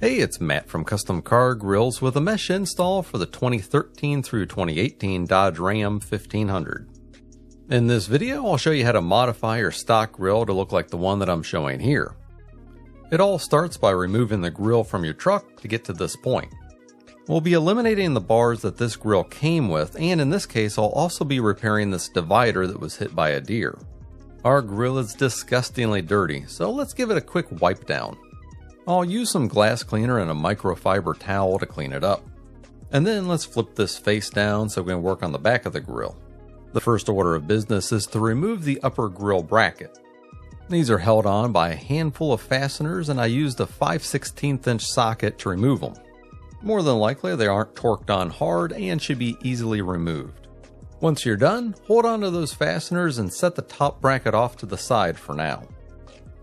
Hey, it's Matt from Custom Car Grills with a mesh install for the 2013 through 2018 Dodge Ram 1500. In this video, I'll show you how to modify your stock grill to look like the one that I'm showing here. It all starts by removing the grill from your truck to get to this point. We'll be eliminating the bars that this grill came with, and in this case, I'll also be repairing this divider that was hit by a deer. Our grill is disgustingly dirty, so let's give it a quick wipe down. I'll use some glass cleaner and a microfiber towel to clean it up. And then let's flip this face down so we can work on the back of the grill. The first order of business is to remove the upper grill bracket. These are held on by a handful of fasteners, and I used a 5/16 inch socket to remove them. More than likely they aren't torqued on hard and should be easily removed. Once you're done, hold on to those fasteners and set the top bracket off to the side for now.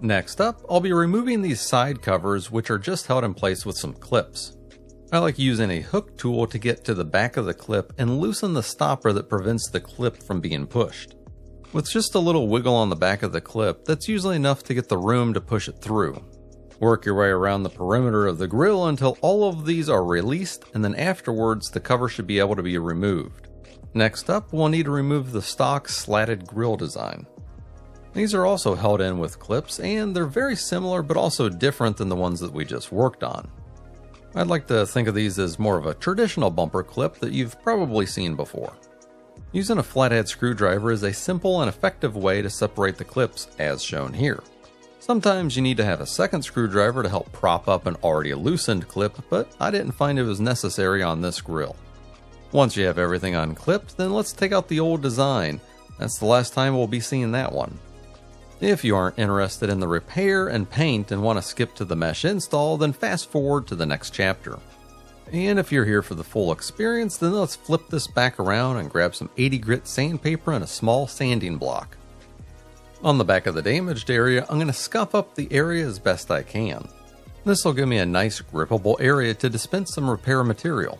Next up, I'll be removing these side covers, which are just held in place with some clips. I like using a hook tool to get to the back of the clip and loosen the stopper that prevents the clip from being pushed. With just a little wiggle on the back of the clip, that's usually enough to get the room to push it through. Work your way around the perimeter of the grill until all of these are released, and then afterwards the cover should be able to be removed. Next up, we'll need to remove the stock slatted grill design. These are also held in with clips, and they're very similar but also different than the ones that we just worked on. I'd like to think of these as more of a traditional bumper clip that you've probably seen before. Using a flathead screwdriver is a simple and effective way to separate the clips, as shown here. Sometimes you need to have a second screwdriver to help prop up an already loosened clip, but I didn't find it was necessary on this grill. Once you have everything unclipped, then let's take out the old design. That's the last time we'll be seeing that one. If you aren't interested in the repair and paint and want to skip to the mesh install, then fast forward to the next chapter. And if you're here for the full experience, then let's flip this back around and grab some 80 grit sandpaper and a small sanding block. On the back of the damaged area, I'm going to scuff up the area as best I can. This will give me a nice grippable area to dispense some repair material.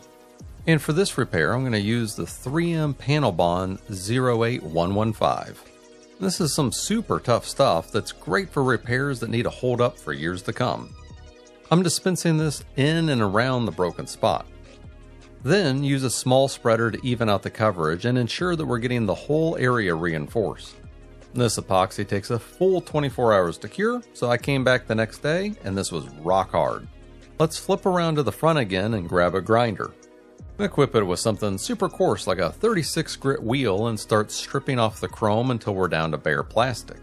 And for this repair, I'm going to use the 3M Panel Bond 08115. This is some super tough stuff that's great for repairs that need to hold up for years to come. I'm dispensing this in and around the broken spot. Then use a small spreader to even out the coverage and ensure that we're getting the whole area reinforced. This epoxy takes a full 24 hours to cure, so I came back the next day and this was rock hard. Let's flip around to the front again and grab a grinder. Equip it with something super coarse like a 36 grit wheel and start stripping off the chrome until we're down to bare plastic.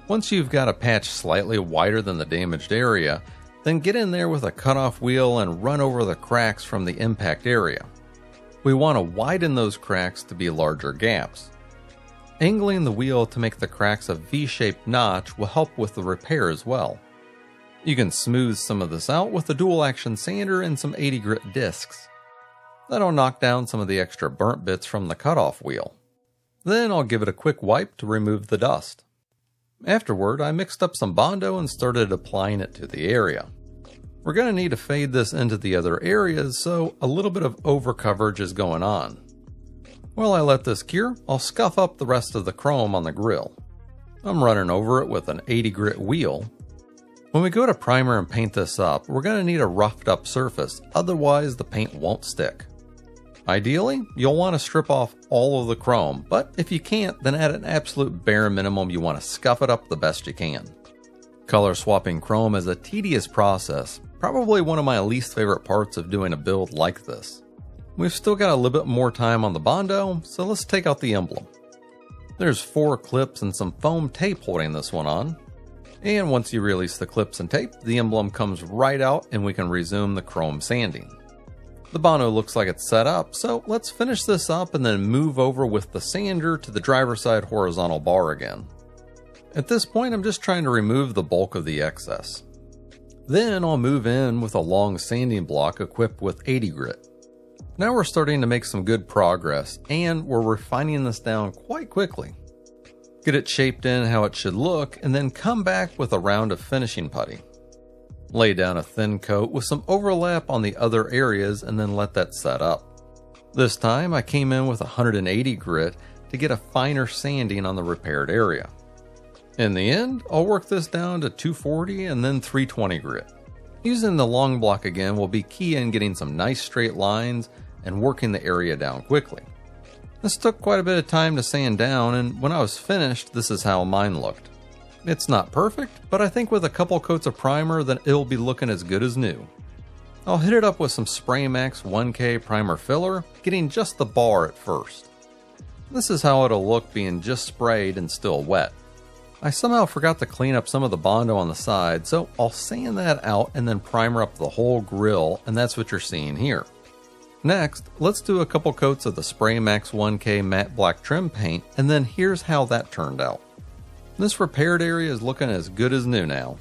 Once you've got a patch slightly wider than the damaged area, then get in there with a cutoff wheel and run over the cracks from the impact area. We want to widen those cracks to be larger gaps. Angling the wheel to make the cracks a V-shaped notch will help with the repair as well. You can smooth some of this out with a dual action sander and some 80 grit discs. That'll knock down some of the extra burnt bits from the cutoff wheel. Then I'll give it a quick wipe to remove the dust. Afterward, I mixed up some Bondo and started applying it to the area. We're going to need to fade this into the other areas, so a little bit of over coverage is going on. While I let this cure, I'll scuff up the rest of the chrome on the grill. I'm running over it with an 80 grit wheel. When we go to primer and paint this up, we're going to need a roughed up surface, otherwise the paint won't stick. Ideally, you'll want to strip off all of the chrome, but if you can't, then at an absolute bare minimum you want to scuff it up the best you can. Color swapping chrome is a tedious process, probably one of my least favorite parts of doing a build like this. We've still got a little bit more time on the Bondo, so let's take out the emblem. There's 4 clips and some foam tape holding this one on. And once you release the clips and tape, the emblem comes right out and we can resume the chrome sanding. The Bondo looks like it's set up, so let's finish this up and then move over with the sander to the driver's side horizontal bar again. At this point, I'm just trying to remove the bulk of the excess. Then I'll move in with a long sanding block equipped with 80 grit. Now we're starting to make some good progress, and we're refining this down quite quickly. Get it shaped in how it should look, and then come back with a round of finishing putty. Lay down a thin coat with some overlap on the other areas and then let that set up. This time I came in with 180 grit to get a finer sanding on the repaired area. In the end, I'll work this down to 240 and then 320 grit. Using the long block again will be key in getting some nice straight lines and working the area down quickly. This took quite a bit of time to sand down, and when I was finished, this is how mine looked. It's not perfect, but I think with a couple coats of primer that it'll be looking as good as new. I'll hit it up with some Spray Max 1K primer filler, getting just the bar at first. This is how it'll look being just sprayed and still wet. I somehow forgot to clean up some of the Bondo on the side, so I'll sand that out and then primer up the whole grill, and that's what you're seeing here. Next, let's do a couple coats of the Spray Max 1K matte black trim paint, and then here's how that turned out. This repaired area is looking as good as new now.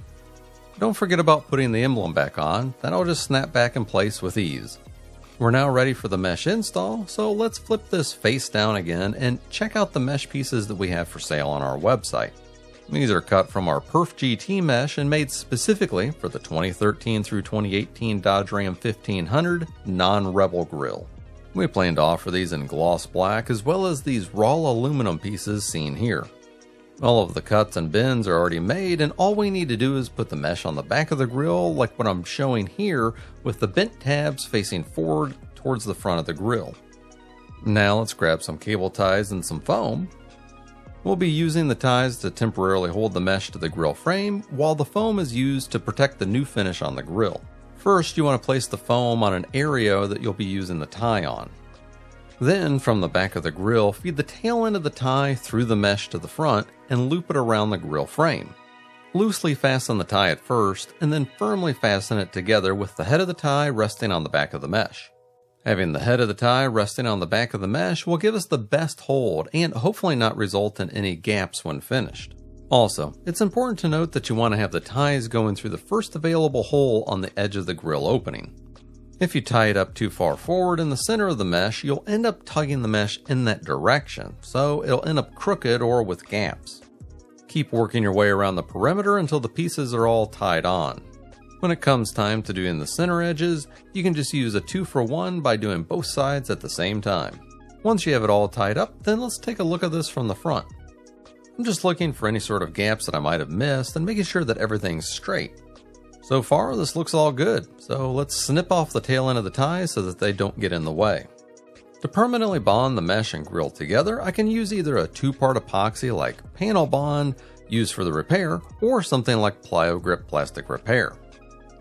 Don't forget about putting the emblem back on, that'll just snap back in place with ease. We're now ready for the mesh install, so let's flip this face down again and check out the mesh pieces that we have for sale on our website. These are cut from our Perf GT mesh and made specifically for the 2013 through 2018 Dodge Ram 1500 non-Rebel grill. We plan to offer these in gloss black as well as these raw aluminum pieces seen here. All of the cuts and bends are already made, and all we need to do is put the mesh on the back of the grill like what I'm showing here with the bent tabs facing forward towards the front of the grill. Now let's grab some cable ties and some foam. We'll be using the ties to temporarily hold the mesh to the grill frame, while the foam is used to protect the new finish on the grill. First, you want to place the foam on an area that you'll be using the tie on. Then, from the back of the grill, feed the tail end of the tie through the mesh to the front and loop it around the grill frame. Loosely fasten the tie at first, and then firmly fasten it together with the head of the tie resting on the back of the mesh. Having the head of the tie resting on the back of the mesh will give us the best hold and hopefully not result in any gaps when finished. Also, it's important to note that you want to have the ties going through the first available hole on the edge of the grill opening. If you tie it up too far forward in the center of the mesh, you'll end up tugging the mesh in that direction, so it'll end up crooked or with gaps. Keep working your way around the perimeter until the pieces are all tied on. When it comes time to doing the center edges, you can just use a 2-for-1 by doing both sides at the same time. Once you have it all tied up, then let's take a look at this from the front. I'm just looking for any sort of gaps that I might have missed and making sure that everything's straight. So far, this looks all good, so let's snip off the tail end of the ties so that they don't get in the way. To permanently bond the mesh and grill together, I can use either a 2-part epoxy like Panel Bond, used for the repair, or something like Plyo Grip Plastic Repair.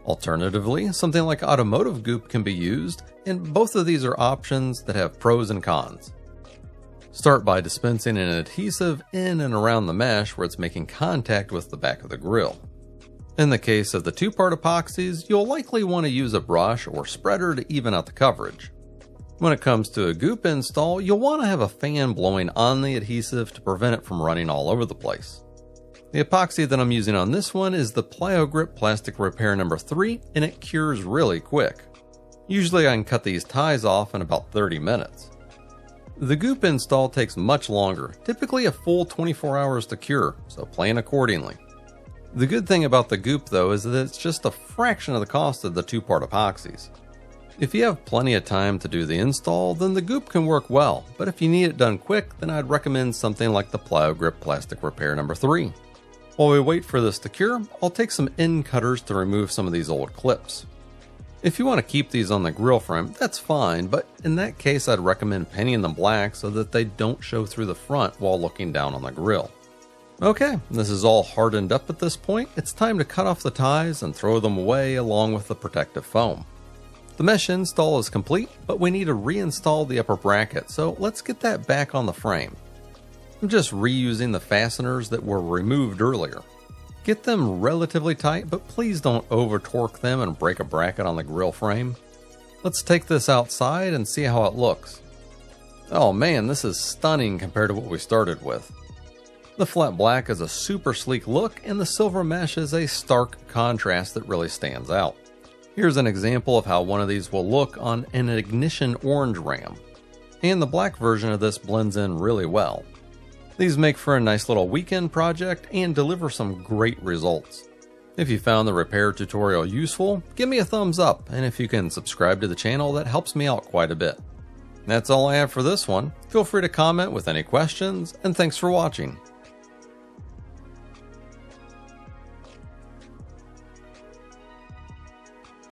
Alternatively, something like automotive goop can be used, and both of these are options that have pros and cons. Start by dispensing an adhesive in and around the mesh where it's making contact with the back of the grill. In the case of the 2-part epoxies, you'll likely want to use a brush or spreader to even out the coverage. When it comes to a goop install, you'll want to have a fan blowing on the adhesive to prevent it from running all over the place. The epoxy that I'm using on this one is the Plyo Grip Plastic Repair number 3, and it cures really quick. Usually I can cut these ties off in about 30 minutes. The goop install takes much longer, typically a full 24 hours to cure, so plan accordingly. The good thing about the goop though is that it's just a fraction of the cost of the 2-part epoxies. If you have plenty of time to do the install, then the goop can work well, but if you need it done quick, then I'd recommend something like the Plyo Grip Plastic Repair number 3. While we wait for this to cure, I'll take some end cutters to remove some of these old clips. If you want to keep these on the grill frame, that's fine, but in that case I'd recommend painting them black so that they don't show through the front while looking down on the grill. Okay, this is all hardened up at this point. It's time to cut off the ties and throw them away along with the protective foam. The mesh install is complete, but we need to reinstall the upper bracket, so let's get that back on the frame. I'm just reusing the fasteners that were removed earlier. Get them relatively tight, but please don't over torque them and break a bracket on the grill frame. Let's take this outside and see how it looks. Oh man, this is stunning compared to what we started with. The flat black is a super sleek look, and the silver mesh is a stark contrast that really stands out. Here's an example of how one of these will look on an ignition orange Ram. And the black version of this blends in really well. These make for a nice little weekend project and deliver some great results. If you found the repair tutorial useful, give me a thumbs up, and if you can subscribe to the channel, that helps me out quite a bit. That's all I have for this one. Feel free to comment with any questions, and thanks for watching.